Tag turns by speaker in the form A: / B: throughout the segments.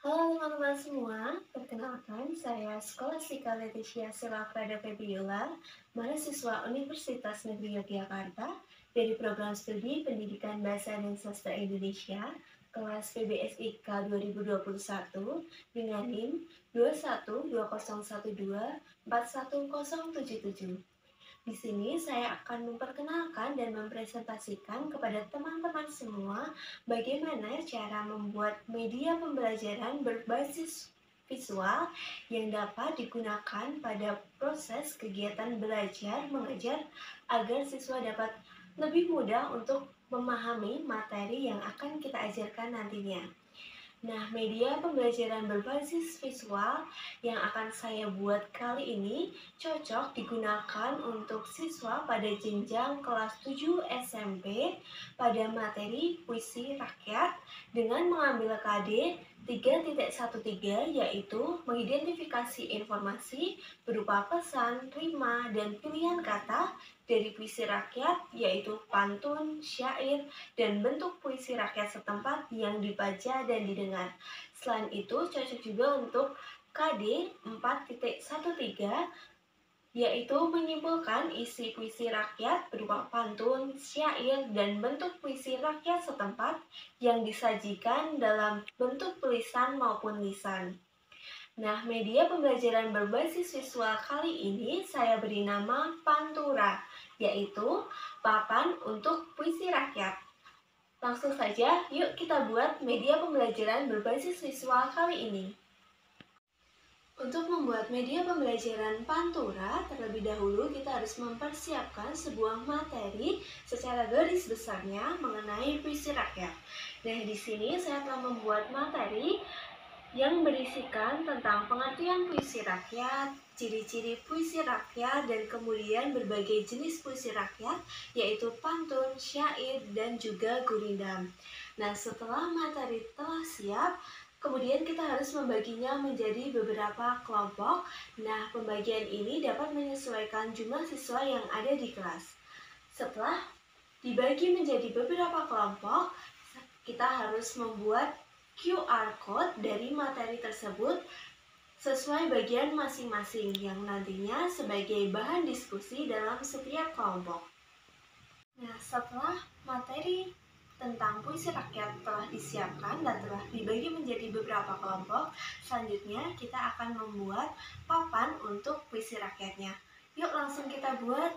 A: Halo teman-teman semua, perkenalkan saya Skolastika Leticia Silafreda Febiola, mahasiswa Universitas Negeri Yogyakarta dari program studi Pendidikan Bahasa dan Sastra Indonesia kelas PBSIK 2021 dengan NIM 21201241077. Di sini saya akan memperkenalkan dan mempresentasikan kepada teman-teman semua bagaimana cara membuat media pembelajaran berbasis visual yang dapat digunakan pada proses kegiatan belajar mengajar agar siswa dapat lebih mudah untuk memahami materi yang akan kita ajarkan nantinya. Nah, media pembelajaran berbasis visual yang akan saya buat kali ini cocok digunakan untuk siswa pada jenjang kelas 7 SMP pada materi puisi rakyat dengan mengambil KD 3.13 yaitu mengidentifikasi informasi berupa pesan, rima, dan pilihan kata dari puisi rakyat yaitu pantun, syair, dan bentuk puisi rakyat setempat yang dibaca dan didengar. Selain itu, cocok juga untuk KD 4.13 yaitu menyimpulkan isi puisi rakyat berupa pantun, syair, dan bentuk puisi rakyat setempat yang disajikan dalam bentuk tulisan maupun lisan. Nah, media pembelajaran berbasis visual kali ini saya beri nama Pantura, yaitu papan untuk puisi rakyat. Langsung saja, yuk kita buat media pembelajaran berbasis visual kali ini. Untuk membuat media pembelajaran Pantura, terlebih dahulu kita harus mempersiapkan sebuah materi secara garis besarnya mengenai puisi rakyat. Nah, di sini saya telah membuat materi yang berisikan tentang pengertian puisi rakyat, ciri-ciri puisi rakyat, dan kemudian berbagai jenis puisi rakyat, yaitu pantun, syair, dan juga gurindam. Nah, setelah materi telah siap, kemudian kita harus membaginya menjadi beberapa kelompok. Nah, pembagian ini dapat menyesuaikan jumlah siswa yang ada di kelas. Setelah dibagi menjadi beberapa kelompok, kita harus membuat QR code dari materi tersebut sesuai bagian masing-masing yang nantinya sebagai bahan diskusi dalam setiap kelompok. Nah, setelah materi tentang puisi rakyat telah disiapkan dan telah dibagi menjadi beberapa kelompok, selanjutnya kita akan membuat papan untuk puisi rakyatnya. Yuk langsung kita buat.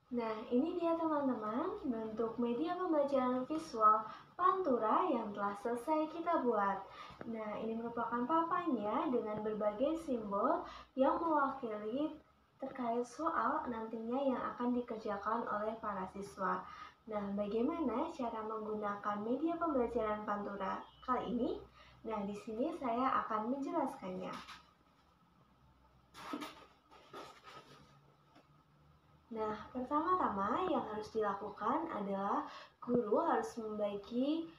A: Nah, ini dia teman-teman bentuk media pembelajaran visual Pantura yang telah selesai kita buat. Nah, ini merupakan papannya dengan berbagai simbol yang mewakili terkait soal nantinya yang akan dikerjakan oleh para siswa. Nah, bagaimana cara menggunakan media pembelajaran Pantura kali ini? Nah, di sini saya akan menjelaskannya. Nah, pertama-tama yang harus dilakukan adalah guru harus membagi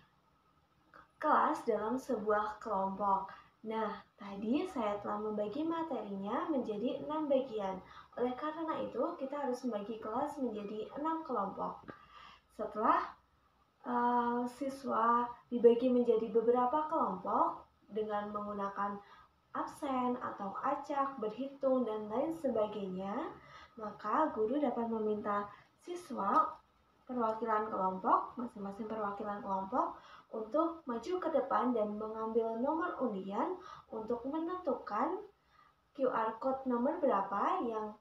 A: kelas dalam sebuah kelompok. Nah, tadi saya telah membagi materinya menjadi 6 bagian. Oleh karena itu, kita harus membagi kelas menjadi 6 kelompok. Setelah siswa dibagi menjadi beberapa kelompok dengan menggunakan absen atau acak, berhitung, dan lain sebagainya, maka guru dapat meminta siswa masing-masing perwakilan kelompok untuk maju ke depan dan mengambil nomor undian untuk menentukan QR code nomor berapa yang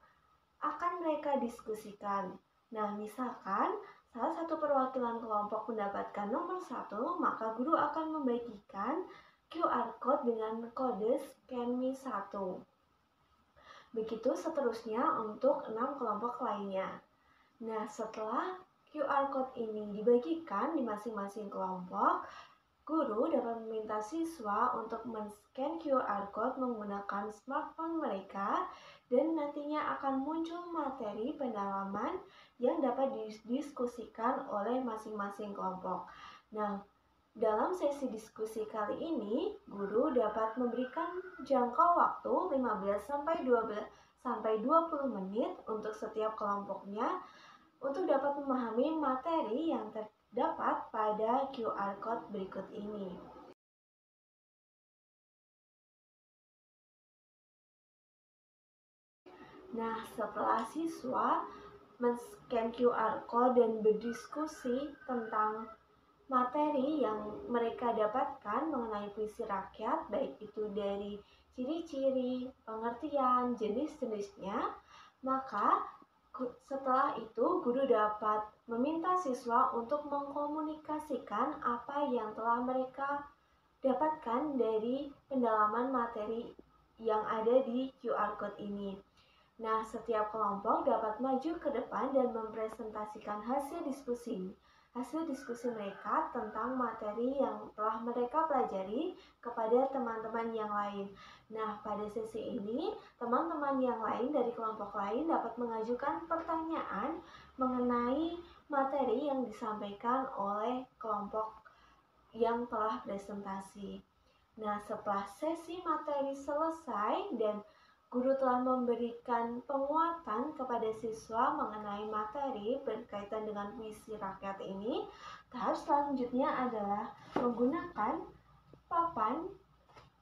A: akan mereka diskusikan. Nah, misalkan salah satu perwakilan kelompok mendapatkan nomor 1, maka guru akan membagikan QR code dengan kode ScanMe 1. Begitu seterusnya untuk 6 kelompok lainnya. Nah, setelah QR code ini dibagikan di masing-masing kelompok, guru dapat meminta siswa untuk men-scan QR code menggunakan smartphone mereka dan nantinya akan muncul materi pendalaman yang dapat didiskusikan oleh masing-masing kelompok. Nah, dalam sesi diskusi kali ini, guru dapat memberikan jangka waktu 15-20 menit untuk setiap kelompoknya untuk dapat memahami materi yang terdapat pada QR code berikut ini. Nah, setelah siswa men-scan QR code dan berdiskusi tentang materi yang mereka dapatkan mengenai puisi rakyat, baik itu dari ciri-ciri, pengertian, jenis-jenisnya, maka setelah itu guru dapat meminta siswa untuk mengkomunikasikan apa yang telah mereka dapatkan dari pendalaman materi yang ada di QR code ini. Nah, setiap kelompok dapat maju ke depan dan mempresentasikan hasil diskusi mereka tentang materi yang telah mereka pelajari kepada teman-teman yang lain. Nah, pada sesi ini, teman-teman yang lain dari kelompok lain dapat mengajukan pertanyaan mengenai materi yang disampaikan oleh kelompok yang telah presentasi. Nah, setelah sesi materi selesai dan guru telah memberikan penguatan kepada siswa mengenai materi berkaitan dengan puisi rakyat ini, tahap selanjutnya adalah menggunakan papan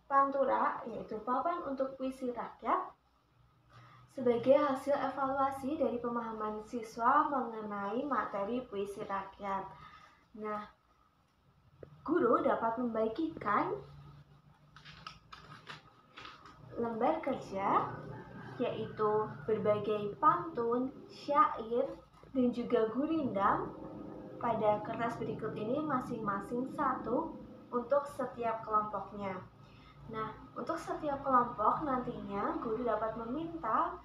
A: pantura, yaitu papan untuk puisi rakyat, sebagai hasil evaluasi dari pemahaman siswa mengenai materi puisi rakyat. Nah, guru dapat membagikan lembar kerja, yaitu berbagai pantun, syair, dan juga gurindam pada kertas berikut ini masing-masing satu untuk setiap kelompoknya. Nah, untuk setiap kelompok nantinya guru dapat meminta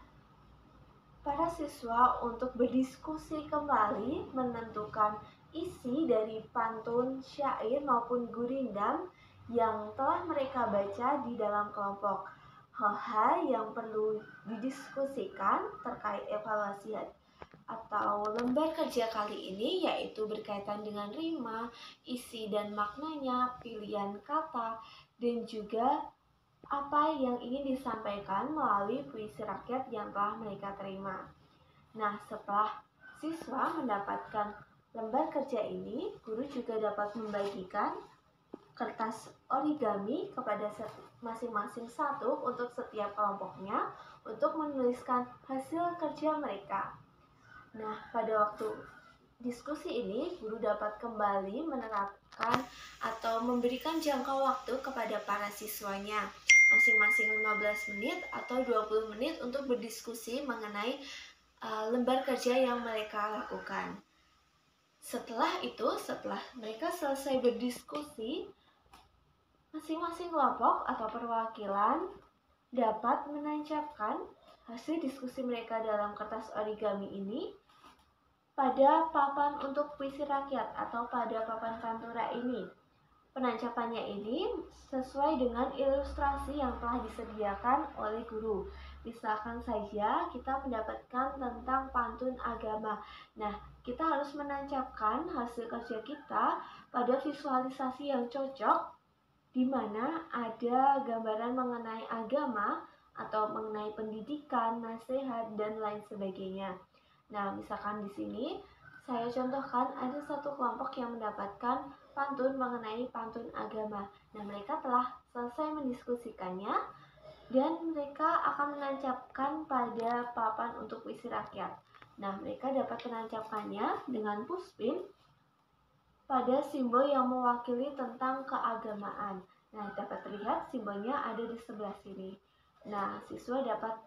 A: para siswa untuk berdiskusi kembali menentukan isi dari pantun, syair maupun gurindam yang telah mereka baca di dalam kelompok. Hal-hal yang perlu didiskusikan terkait evaluasi atau lembar kerja kali ini yaitu berkaitan dengan rima, isi dan maknanya, pilihan kata, dan juga apa yang ingin disampaikan melalui puisi rakyat yang telah mereka terima. Nah, setelah siswa mendapatkan lembar kerja ini, guru juga dapat membagikan kertas origami kepada masing-masing satu untuk setiap kelompoknya untuk menuliskan hasil kerja mereka. Nah, pada waktu diskusi ini, guru dapat kembali menerapkan atau memberikan jangka waktu kepada para siswanya, masing-masing 15 menit atau 20 menit untuk berdiskusi mengenai lembar kerja yang mereka lakukan. Setelah mereka selesai berdiskusi, masing-masing kelompok atau perwakilan dapat menancapkan hasil diskusi mereka dalam kertas origami ini pada papan untuk puisi rakyat atau pada papan pantura ini. Penancapannya ini sesuai dengan ilustrasi yang telah disediakan oleh guru. Misalkan saja kita mendapatkan tentang pantun agama. Nah, kita harus menancapkan hasil kerja kita pada visualisasi yang cocok, di mana ada gambaran mengenai agama atau mengenai pendidikan, nasihat, dan lain sebagainya. Nah, misalkan di sini saya contohkan ada satu kelompok yang mendapatkan pantun mengenai pantun agama. Nah, mereka telah selesai mendiskusikannya dan mereka akan menancapkan pada papan untuk puisi rakyat. Nah, mereka dapat menancapkannya dengan puspin pada simbol yang mewakili tentang keagamaan. Nah, dapat terlihat simbolnya ada di sebelah sini. Nah, siswa dapat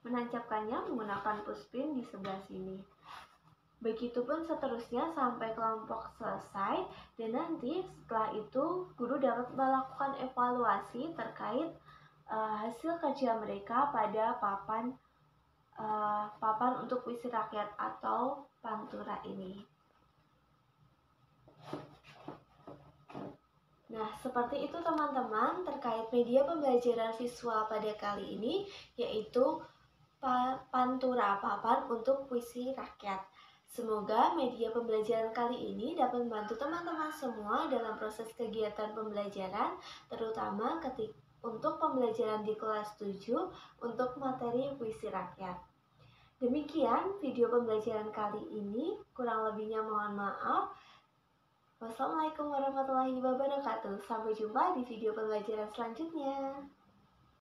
A: menancapkannya menggunakan puspin di sebelah sini. Begitupun seterusnya sampai kelompok selesai, dan nanti setelah itu guru dapat melakukan evaluasi terkait hasil kajian mereka pada papan untuk puisi rakyat atau pantura ini. Nah, seperti itu teman-teman terkait media pembelajaran visual pada kali ini, yaitu pantura papan untuk puisi rakyat. Semoga media pembelajaran kali ini dapat membantu teman-teman semua dalam proses kegiatan pembelajaran, terutama untuk pembelajaran di kelas 7 untuk materi puisi rakyat. Demikian video pembelajaran kali ini, kurang lebihnya mohon maaf. Wassalamualaikum warahmatullahi wabarakatuh. Sampai jumpa di video pembelajaran selanjutnya.